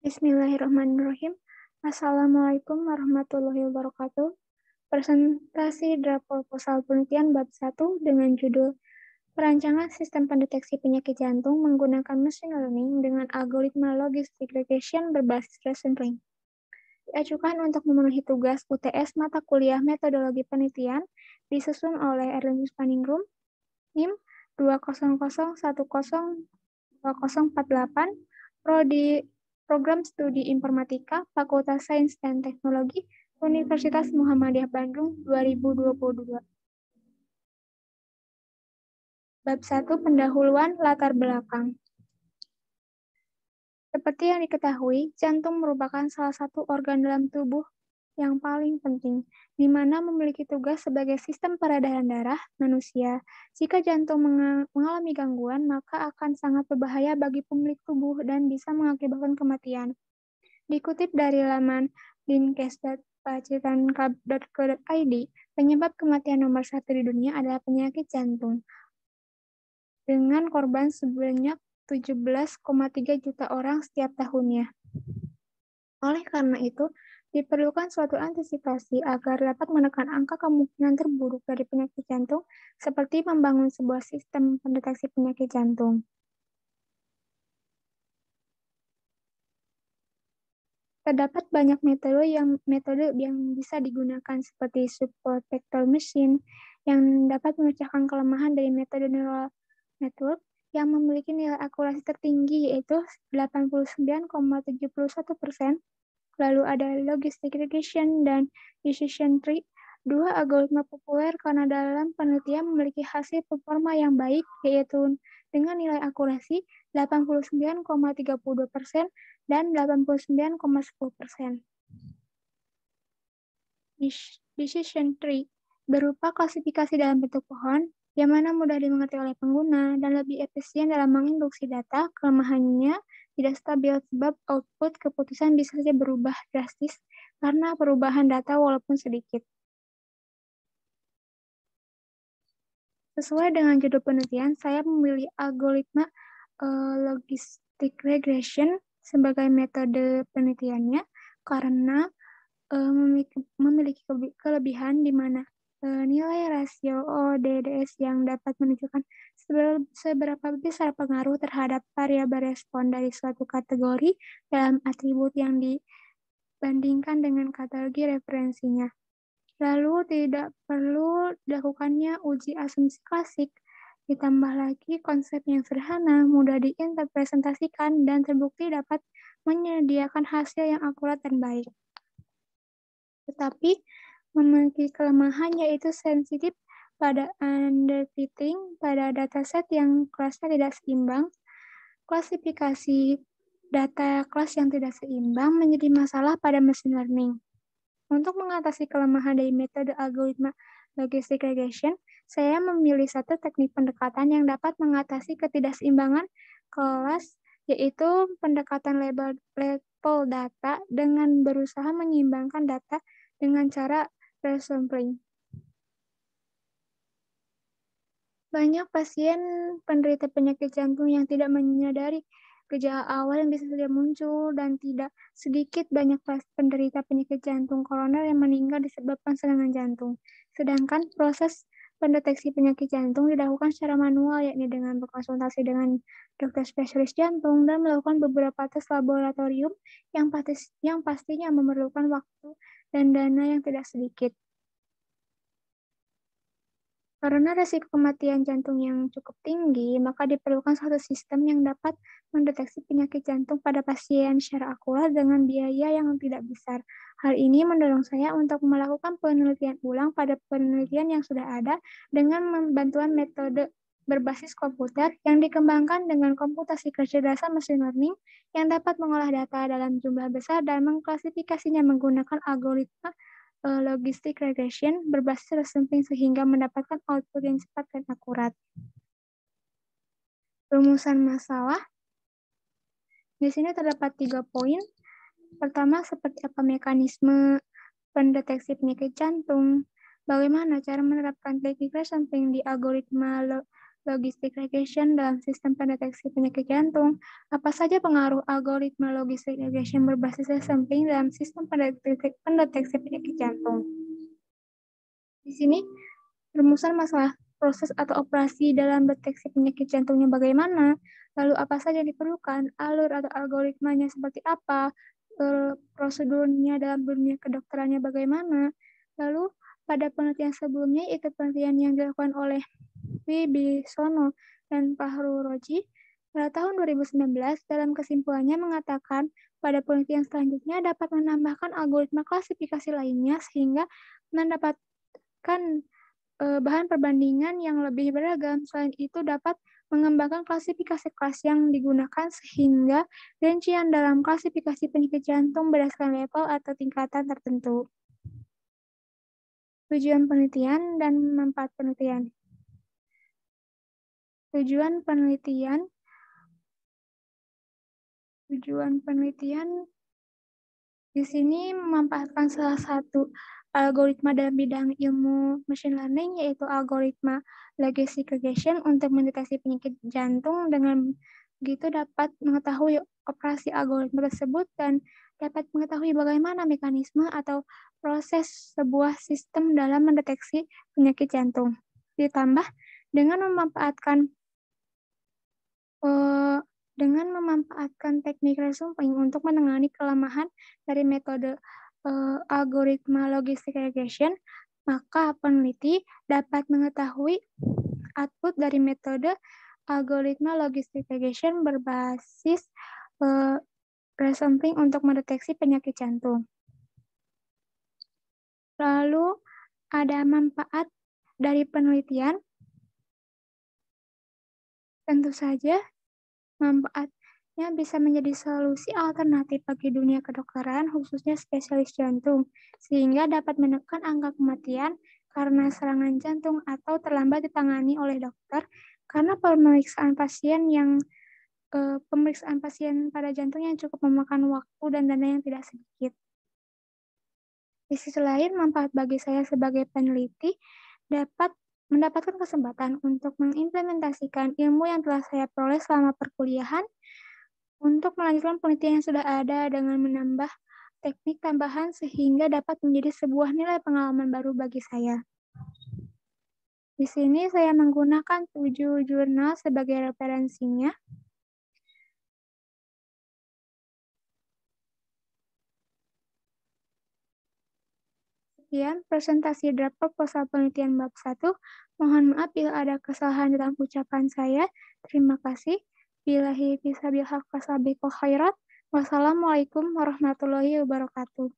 Bismillahirrahmanirrahim. Assalamualaikum warahmatullahi wabarakatuh. Presentasi draft proposal penelitian bab 1 dengan judul Perancangan Sistem Pendeteksi Penyakit Jantung menggunakan Machine Learning dengan Algoritma Logistic Regression berbasis Sampling. Diajukan untuk memenuhi tugas UTS mata kuliah Metodologi Penelitian disusun oleh Erlinus Paningrum, NIM 200102048, Prodi Program Studi Informatika, Fakultas Sains dan Teknologi, Universitas Muhammadiyah Bandung 2022. Bab 1 Pendahuluan Latar Belakang. Seperti yang diketahui, jantung merupakan salah satu organ dalam tubuh yang paling penting, di mana memiliki tugas sebagai sistem peredaran darah manusia. Jika jantung mengalami gangguan, maka akan sangat berbahaya bagi pemilik tubuh dan bisa mengakibatkan kematian. Dikutip dari laman dinkes.pacitan.co.id, penyebab kematian nomor 1 di dunia adalah penyakit jantung, dengan korban sebanyak 17,3 juta orang setiap tahunnya. Oleh karena itu, diperlukan suatu antisipasi agar dapat menekan angka kemungkinan terburuk dari penyakit jantung, seperti membangun sebuah sistem pendeteksi penyakit jantung. Terdapat banyak metode yang bisa digunakan seperti support vector machine yang dapat memecahkan kelemahan dari metode neural network yang memiliki nilai akurasi tertinggi yaitu 89,71%. Lalu ada logistic regression dan decision tree, dua algoritma populer karena dalam penelitian memiliki hasil performa yang baik yaitu dengan nilai akurasi 89,32% dan 89,10%. Decision tree berupa klasifikasi dalam bentuk pohon yang mana mudah dimengerti oleh pengguna dan lebih efisien dalam menginduksi data. Kelemahannya tidak stabil sebab output keputusan bisa saja berubah drastis karena perubahan data walaupun sedikit. Sesuai dengan judul penelitian, saya memilih algoritma logistic regression sebagai metode penelitiannya karena memiliki kelebihan di mana nilai rasio ODDS yang dapat menunjukkan seberapa besar pengaruh terhadap variabel respon dari suatu kategori dalam atribut yang dibandingkan dengan kategori referensinya. Lalu tidak perlu dilakukannya uji asumsi klasik, ditambah lagi konsep yang sederhana, mudah diinterpretasikan, dan terbukti dapat menyediakan hasil yang akurat dan baik. Tetapi memiliki kelemahan yaitu sensitif pada underfitting pada dataset yang kelasnya tidak seimbang. Klasifikasi data kelas yang tidak seimbang menjadi masalah pada machine learning. Untuk mengatasi kelemahan dari metode algoritma logistic regression, saya memilih satu teknik pendekatan yang dapat mengatasi ketidakseimbangan kelas, yaitu pendekatan level data dengan berusaha menyeimbangkan data dengan cara resampling. Banyak pasien penderita penyakit jantung yang tidak menyadari gejala awal yang bisa saja muncul dan tidak sedikit banyak penderita penyakit jantung koroner yang meninggal disebabkan serangan jantung. Sedangkan proses pendeteksi penyakit jantung dilakukan secara manual, yakni dengan berkonsultasi dengan dokter spesialis jantung dan melakukan beberapa tes laboratorium yang pastinya memerlukan waktu dan dana yang tidak sedikit. Karena risiko kematian jantung yang cukup tinggi, maka diperlukan suatu sistem yang dapat mendeteksi penyakit jantung pada pasien secara akurat dengan biaya yang tidak besar. Hal ini mendorong saya untuk melakukan penelitian ulang pada penelitian yang sudah ada dengan bantuan metode berbasis komputer yang dikembangkan dengan komputasi kecerdasan machine learning yang dapat mengolah data dalam jumlah besar dan mengklasifikasinya menggunakan algoritma logistic regression berbasis sampling sehingga mendapatkan output yang cepat dan akurat. Rumusan masalah. Di sini terdapat 3 poin. Pertama, seperti apa mekanisme pendeteksi penyakit jantung, bagaimana cara menerapkan teknik sampling di algoritma logistic regression dalam sistem pendeteksi penyakit jantung. Apa saja pengaruh algoritma logistic regression berbasis sampling dalam sistem pendeteksi penyakit jantung? Di sini rumusan masalah proses atau operasi dalam deteksi penyakit jantungnya bagaimana, lalu apa saja yang diperlukan, alur atau algoritmanya seperti apa, prosedurnya dalam dunia kedokterannya bagaimana, lalu pada penelitian sebelumnya, itu penelitian yang dilakukan oleh Wibisono dan Fahru Roji, pada tahun 2019, dalam kesimpulannya mengatakan pada penelitian selanjutnya dapat menambahkan algoritma klasifikasi lainnya sehingga mendapatkan bahan perbandingan yang lebih beragam. Selain itu dapat mengembangkan klasifikasi kelas yang digunakan sehingga rincian dalam klasifikasi penyakit jantung berdasarkan level atau tingkatan tertentu. Tujuan penelitian dan manfaat penelitian. Tujuan penelitian di sini memanfaatkan salah satu algoritma dalam bidang ilmu machine learning, yaitu algoritma logistic regression untuk mendeteksi penyakit jantung. Dengan begitu dapat mengetahui operasi algoritma tersebut dan dapat mengetahui bagaimana mekanisme atau proses sebuah sistem dalam mendeteksi penyakit jantung. Ditambah dengan memanfaatkan teknik resampling untuk menangani kelemahan dari metode algoritma logistic regression, maka peneliti dapat mengetahui output dari metode algoritma logistic regression berbasis resampling untuk mendeteksi penyakit jantung. Lalu ada manfaat dari penelitian. Tentu saja manfaatnya bisa menjadi solusi alternatif bagi dunia kedokteran, khususnya spesialis jantung, sehingga dapat menekan angka kematian karena serangan jantung atau terlambat ditangani oleh dokter karena pemeriksaan pasien pada jantung yang cukup memakan waktu dan dana yang tidak sedikit. Di sisi lain, manfaat bagi saya sebagai peneliti dapat mendapatkan kesempatan untuk mengimplementasikan ilmu yang telah saya peroleh selama perkuliahan untuk melanjutkan penelitian yang sudah ada dengan menambah teknik tambahan sehingga dapat menjadi sebuah nilai pengalaman baru bagi saya. Di sini saya menggunakan 7 jurnal sebagai referensinya. Sekian presentasi draft proposal penelitian bab 1. Mohon maaf bila ada kesalahan dalam ucapan saya. Terima kasih. Billahi bisabil haq wasabiqul khairat. Wassalamualaikum warahmatullahi wabarakatuh.